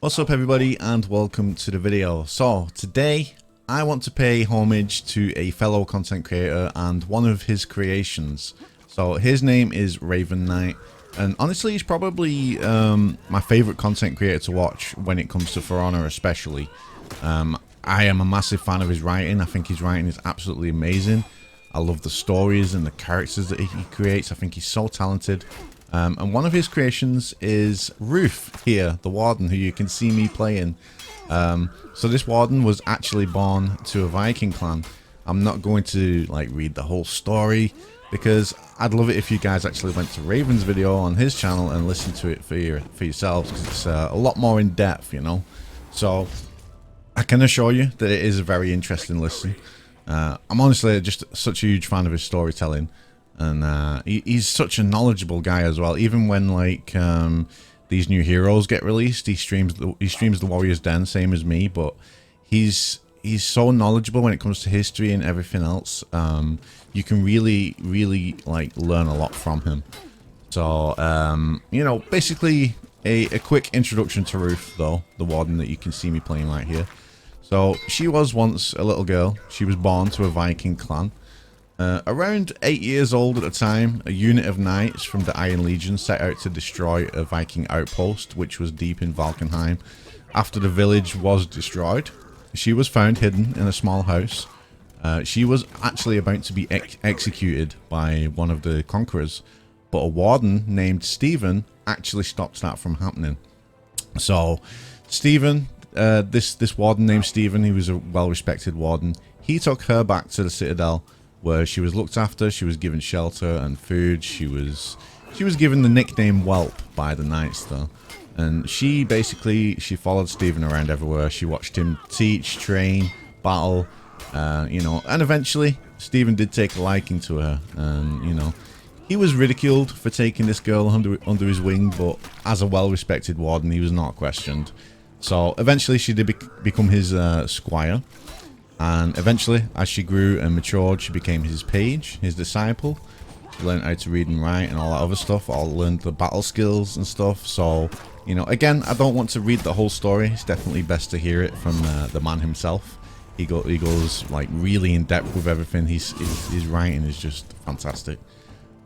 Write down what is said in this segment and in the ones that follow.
What's up everybody and welcome to the video. So today I want to pay homage to a fellow content creator and one of his creations. So his name is Raven Knight, and honestly he's probably my favorite content creator to watch when it comes to For Honor especially. I am a massive fan of his writing. I think his writing is absolutely amazing. I love the stories and the characters that he creates. I think he's so talented. And one of his creations is Ruth here, the Warden, who you can see me playing. So this Warden was actually born to a Viking clan. I'm not going to read the whole story because I'd love it if you guys actually went to Raven's video on his channel and listened to it for yourselves, because it's a lot more in depth, you know. So I can assure you that it is a very interesting listen. I'm honestly just such a huge fan of his storytelling. And he's such a knowledgeable guy as well. Even when these new heroes get released, he streams the Warrior's Den, same as me. But he's so knowledgeable when it comes to history and everything else. You can really learn a lot from him. So you know, basically a quick introduction to Ruth, though, the Warden that you can see me playing right here. So she was once a little girl. She was born to a Viking clan. Around 8 years old at the time, a unit of knights from the Iron Legion set out to destroy a Viking outpost which was deep in Valkenheim. After the village was destroyed, she was found hidden in a small house. She was actually about to be executed by one of the conquerors, but a warden named Stephen actually stopped that from happening. So Stephen, this warden named Stephen, he was a well-respected warden. He took her back to the citadel, where she was looked after. She was given shelter and food. She was given the nickname Whelp by the knights, though. And she followed Stephen around everywhere. She watched him teach, train, battle, you know, and eventually Stephen did take a liking to her. And you know, he was ridiculed for taking this girl under his wing, but as a well-respected warden, he was not questioned. So eventually she did become his squire. And eventually, as she grew and matured, she became his page, his disciple. She learned how to read and write and all that other stuff. All learned the battle skills and stuff. So, you know, again, I don't want to read the whole story. It's definitely best to hear it from the man himself. He goes really in depth with everything. His writing is just fantastic.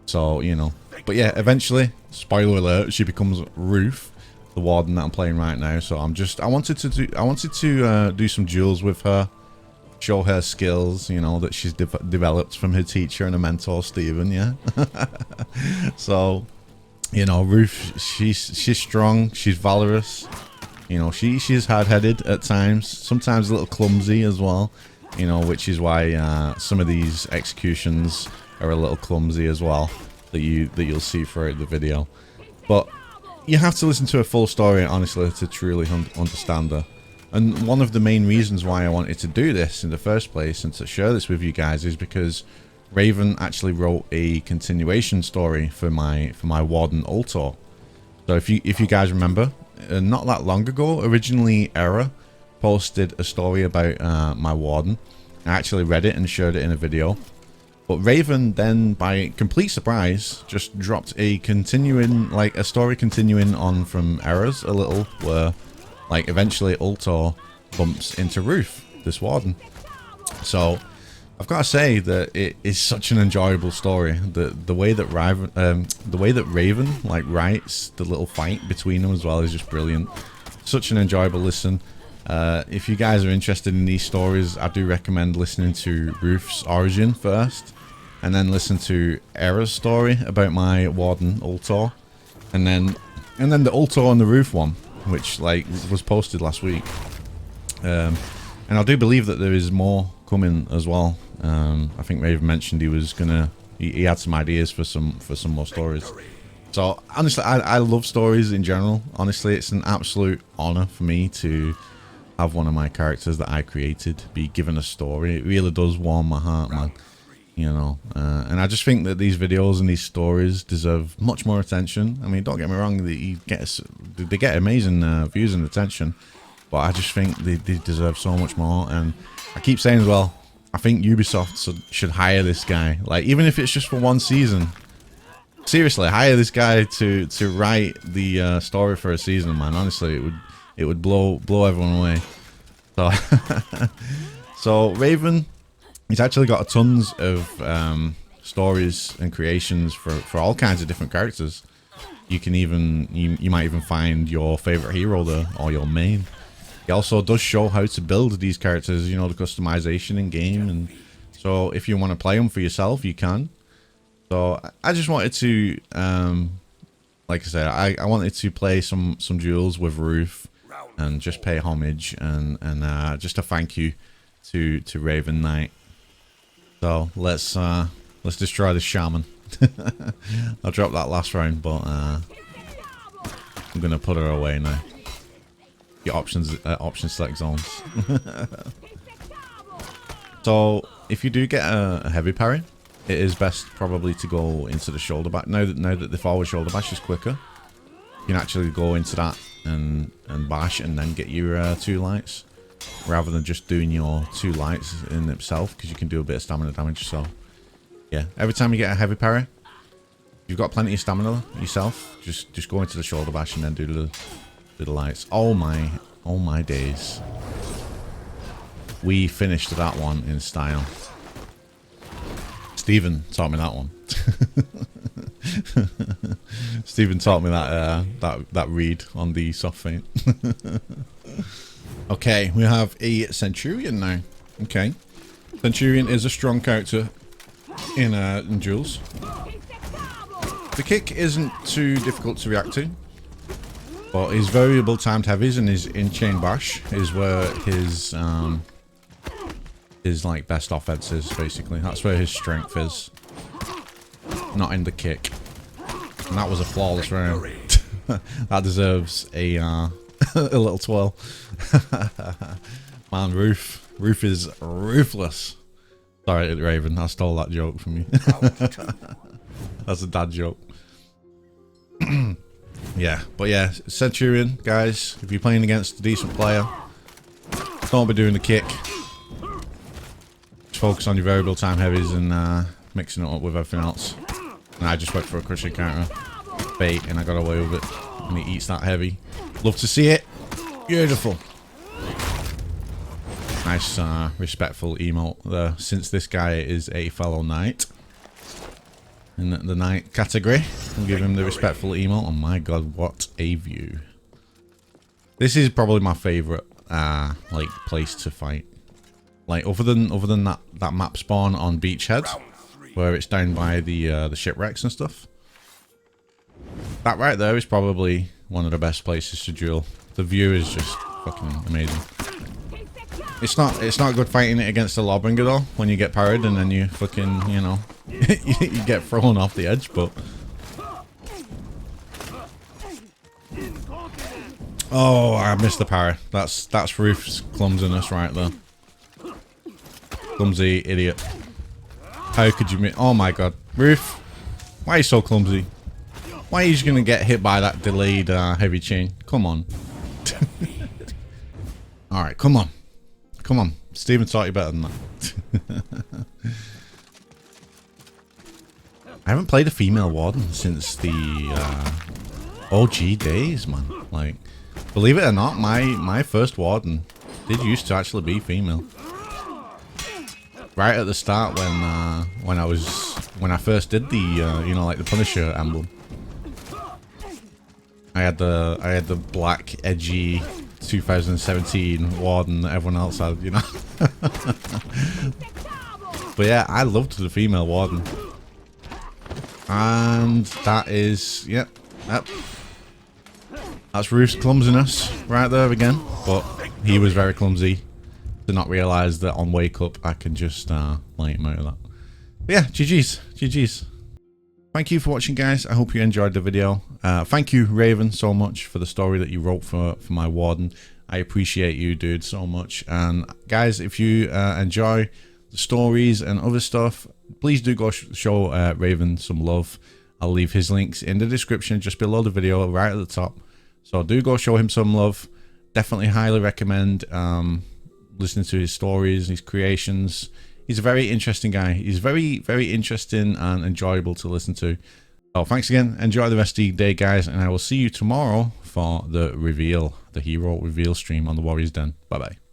So, you know, but yeah, eventually, spoiler alert, she becomes Ruth, the Warden that I'm playing right now. So I wanted to do some duels with her. Show her skills, you know, that she's developed from her teacher and a mentor, Stephen. Yeah. So, you know, Ruth, she's strong, she's valorous. You know, she's hard-headed at times, sometimes a little clumsy as well. You know, which is why some of these executions are a little clumsy as well, that you'll see throughout the video. But you have to listen to a full story, honestly, to truly understand her. And one of the main reasons why I wanted to do this in the first place and to share this with you guys is because Raven actually wrote a continuation story for my Warden Ultor. So if you guys remember, not that long ago, originally Era posted a story about my Warden. I actually read it and shared it in a video. But Raven then, by complete surprise, just dropped a story continuing on from Era's a little, where eventually Ultor bumps into Ruth, this Warden. So I've got to say that it is such an enjoyable story. The way that Raven writes the little fight between them as well is just brilliant. Such an enjoyable listen. If you guys are interested in these stories, I do recommend listening to Ruth's origin first, and then listen to Era's story about my Warden Ultor, and then the Ultor and the Ruth one, which was posted last week. And I do believe that there is more coming as well. I think Raven mentioned he had some ideas for some more stories. So honestly, I love stories in general. Honestly, it's an absolute honor for me to have one of my characters that I created be given a story. It really does warm my heart, man. You know, and I just think that these videos and these stories deserve much more attention. I mean, don't get me wrong, they get amazing views and attention, but I just think they deserve so much more. And I keep saying as well, I think Ubisoft should hire this guy, even if it's just for one season. Seriously, hire this guy to write the story for a season, man. Honestly, it would blow everyone away. So, so Raven, he's actually got tons of stories and creations for all kinds of different characters. You can even you might even find your favorite hero there or your main. He also does show how to build these characters, you know, the customization in game, and so if you want to play them for yourself, you can. So I just wanted to, like I said, I wanted to play some duels with Ruth and just pay homage and just a thank you to Raven Knight. So let's destroy this shaman. I'll drop that last round, but I'm gonna put her away now. Your option select zones. So if you do get a heavy parry, it is best probably to go into the shoulder bash. Now that the forward shoulder bash is quicker, you can actually go into that and bash and then get your 2 lights, rather than just doing your 2 lights in itself, because you can do a bit of stamina damage. So yeah, every time you get a heavy parry, you've got plenty of stamina yourself, just go into the shoulder bash and then do the lights. Oh my days. We finished that one in style. Stephen taught me that one. Stephen taught me that read on the soft feint. Okay, we have a Centurion now. Okay, Centurion is a strong character in duels. The kick isn't too difficult to react to, but his variable timed heavies and his in-chain bash is where his like best offense is, basically. That's where his strength is, not in the kick. And that was a flawless round. That deserves a a little twirl. Man, Ruth is ruthless. Sorry, Raven, I stole that joke from you. That's a dad joke. Yeah, but yeah, Centurion, guys, if you're playing against a decent player, don't be doing the kick. Just focus on your variable time heavies and mixing it up with everything else. And I just went for a crushing counter bait and I got away with it. And he eats that heavy. Love to see it. Beautiful. Nice respectful emote there, since this guy is a fellow knight in the knight category. We'll give him the respectful emote. Oh my god, what a view. This is probably my favorite like place to fight. Like other than that map spawn on Beachhead, where it's down by the shipwrecks and stuff. That right there is probably one of the best places to duel. The view is just fucking amazing. It's not good fighting it against a Lawbringer though, when you get parried and then you fucking, you know, you get thrown off the edge, but... Oh, I missed the parry. That's Ruth's clumsiness right there. Clumsy idiot. How could you miss? Oh my god. Ruth, why are you so clumsy? Why are you just gonna get hit by that delayed heavy chain? Come on. Alright, come on. Come on. Steven taught you better than that. I haven't played a female Warden since the OG days, man. Like, believe it or not, my first Warden did used to actually be female. Right at the start when I first did the you know, like the Punisher emblem. I had the black edgy 2017 Warden that everyone else had, you know. But yeah, I loved the female Warden. And that is, yep. That's Ruth's clumsiness right there again. But he was very clumsy to not realise that on Wake Up I can just light him out of that. But yeah, GG's. Thank you for watching, guys. I hope you enjoyed the video. Thank you, Raven, so much for the story that you wrote for my Warden. I appreciate you, dude, so much. And guys, if you enjoy the stories and other stuff, please do go show Raven some love. I'll leave his links in the description just below the video, right at the top. So do go show him some love. Definitely highly recommend listening to his stories, his creations. He's a very interesting guy. He's very, very interesting and enjoyable to listen to. So thanks again. Enjoy the rest of your day, guys, and I will see you tomorrow for the reveal, the hero reveal stream on the Warriors Den. Bye bye.